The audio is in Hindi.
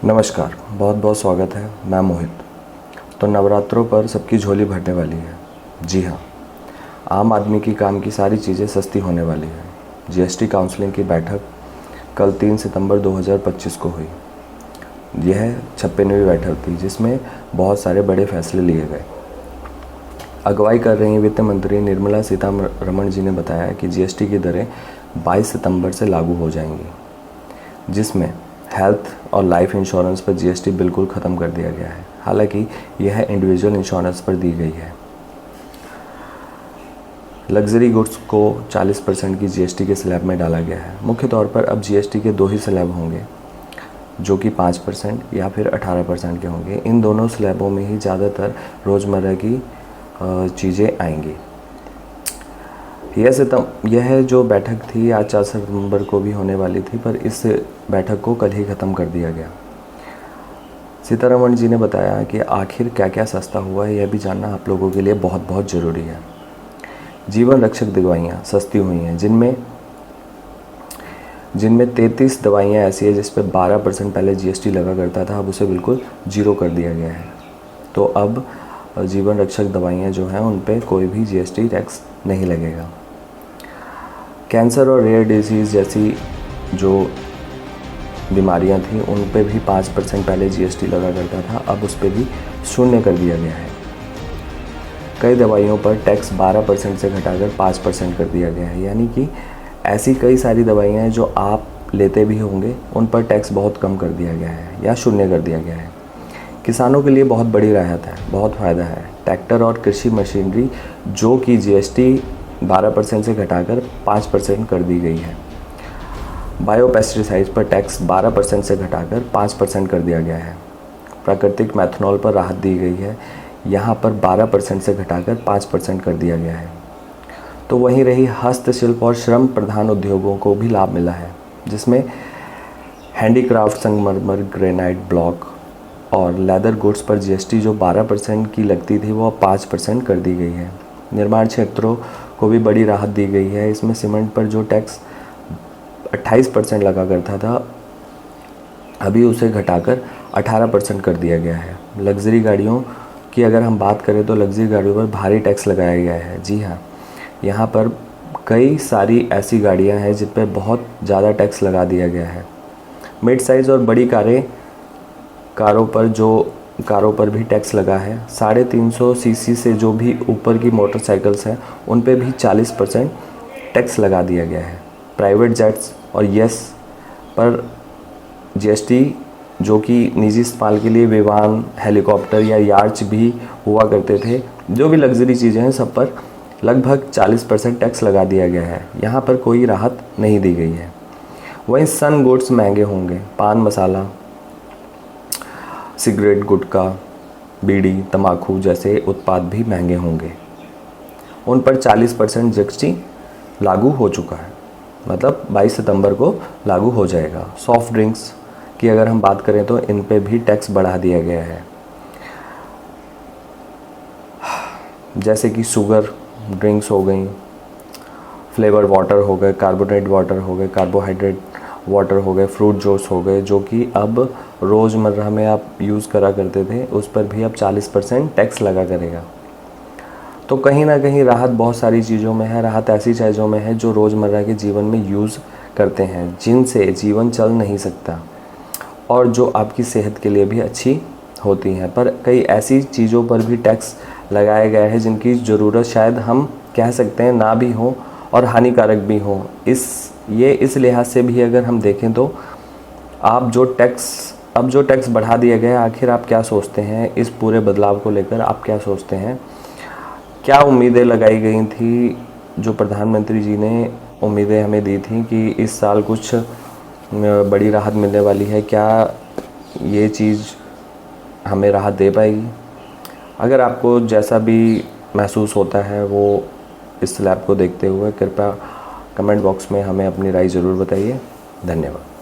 नमस्कार, बहुत बहुत स्वागत है। मैं मोहित। तो नवरात्रों पर सबकी झोली भरने वाली है। जी हाँ, आम आदमी की काम की सारी चीज़ें सस्ती होने वाली है। जीएसटी काउंसलिंग की बैठक कल 3 सितंबर 2025 को हुई। यह 56वीं बैठक थी जिसमें बहुत सारे बड़े फैसले लिए गए। अगुवाई कर रही वित्त मंत्री निर्मला सीतारमण जी ने बताया कि जीएसटी की दरें 22 सितंबर से लागू हो जाएंगी, जिसमें हेल्थ और लाइफ इंश्योरेंस पर जीएसटी बिल्कुल ख़त्म कर दिया गया है। हालांकि यह इंडिविजुअल इंश्योरेंस पर दी गई है। लग्जरी गुड्स को 40% की जीएसटी के स्लैब में डाला गया है। मुख्य तौर पर अब जीएसटी के दो ही स्लैब होंगे, जो कि 5% या फिर 18% के होंगे। इन दोनों स्लैबों में ही ज़्यादातर रोज़मर्रा की चीज़ें आएंगी। यह जो बैठक थी आज 4 सितंबर को भी होने वाली थी, पर इस बैठक को कल ही ख़त्म कर दिया गया। सीतारमण जी ने बताया कि आखिर क्या क्या सस्ता हुआ है, यह भी जानना आप लोगों के लिए बहुत बहुत ज़रूरी है। जीवन रक्षक दवाइयाँ सस्ती हुई हैं, जिनमें 33 दवाइयाँ ऐसी है जिस पर 12% पहले जीएसटी लगा करता था, अब उसे बिल्कुल 0 कर दिया गया है। तो अब जीवन रक्षक दवाइयाँ जो हैं उन पर कोई भी जीएसटी टैक्स नहीं लगेगा। कैंसर और रेयर डिजीज़ जैसी जो बीमारियां थी उन पे भी 5% पहले जीएसटी लगा करता था, अब उस पर भी 0 कर दिया गया है। कई दवाइयों पर टैक्स 12% से घटाकर 5% कर दिया गया है। यानी कि ऐसी कई सारी दवाइयां हैं जो आप लेते भी होंगे, उन पर टैक्स बहुत कम कर दिया गया है या 0 कर दिया गया है। किसानों के लिए बहुत बड़ी राहत है, बहुत फ़ायदा है। ट्रैक्टर और कृषि मशीनरी जो कि जीएसटी 12% से घटाकर 5% कर दी गई है। बायो पेस्टिसाइड्स पर टैक्स 12% से घटाकर 5% कर दिया गया है। प्राकृतिक मेथनॉल पर राहत दी गई है, यहाँ पर 12% से घटाकर 5% कर दिया गया है। तो वहीं रही हस्तशिल्प और श्रम प्रधान उद्योगों को भी लाभ मिला है, जिसमें हैंडीक्राफ्ट, संगमरमर, ग्रेनाइट ब्लॉक और लेदर गुड्स पर जीएसटी जो 12% की लगती थी वो 5% कर दी गई है। निर्माण क्षेत्रों को भी बड़ी राहत दी गई है। इसमें सीमेंट पर जो टैक्स 28% लगा करता था, अभी उसे घटाकर 18% कर दिया गया है। लग्जरी गाड़ियों की अगर हम बात करें तो लग्जरी गाड़ियों पर भारी टैक्स लगाया गया है। जी हाँ, यहाँ पर कई सारी ऐसी गाड़ियाँ हैं जिन पर बहुत ज़्यादा टैक्स लगा दिया गया है। मिड साइज़ और बड़ी कारों पर भी टैक्स लगा है। 350 सीसी से जो भी ऊपर की मोटरसाइकिल्स हैं उन पे भी 40% टैक्स लगा दिया गया है। प्राइवेट जेट्स और यस पर जीएसटी जो कि निजी इस्तेमाल के लिए विमान, हेलीकॉप्टर या यार्च भी हुआ करते थे, जो भी लग्जरी चीज़ें हैं सब पर लगभग 40% टैक्स लगा दिया गया है। यहाँ पर कोई राहत नहीं दी गई है। वहीं सन गुड्स महंगे होंगे। पान मसाला, सिगरेट, गुटखा, बीड़ी, तंबाकू जैसे उत्पाद भी महंगे होंगे। उन पर 40% जीएसटी लागू हो चुका है, मतलब 22 सितंबर को लागू हो जाएगा। सॉफ्ट ड्रिंक्स की अगर हम बात करें तो इन पे भी टैक्स बढ़ा दिया गया है, जैसे कि शुगर ड्रिंक्स हो गई, फ्लेवर वाटर हो गए, कार्बोनेटेड वाटर हो गए, कार्बोहाइड्रेट वाटर हो गए, फ्रूट जूस हो गए, जो कि अब रोज़मर्रा में आप यूज़ करा करते थे, उस पर भी अब 40% टैक्स लगा करेगा। तो कहीं ना कहीं राहत बहुत सारी चीज़ों में है। राहत ऐसी चीज़ों में है जो रोज़मर्रा के जीवन में यूज़ करते हैं, जिनसे जीवन चल नहीं सकता और जो आपकी सेहत के लिए भी अच्छी होती हैं। पर कई ऐसी चीज़ों पर भी टैक्स लगाया गया है जिनकी ज़रूरत शायद हम कह सकते हैं ना भी हो और हानिकारक भी हो। इस लिहाज से भी अगर हम देखें तो अब जो टैक्स बढ़ा दिया गया है, आखिर आप क्या सोचते हैं इस पूरे बदलाव को लेकर? आप क्या सोचते हैं? क्या उम्मीदें लगाई गई थी? जो प्रधानमंत्री जी ने उम्मीदें हमें दी थी कि इस साल कुछ बड़ी राहत मिलने वाली है, क्या ये चीज़ हमें राहत दे पाएगी? अगर आपको जैसा भी महसूस होता है वो इस स्लैब को देखते हुए, कृपया कमेंट बॉक्स में हमें अपनी राय ज़रूर बताइए। धन्यवाद।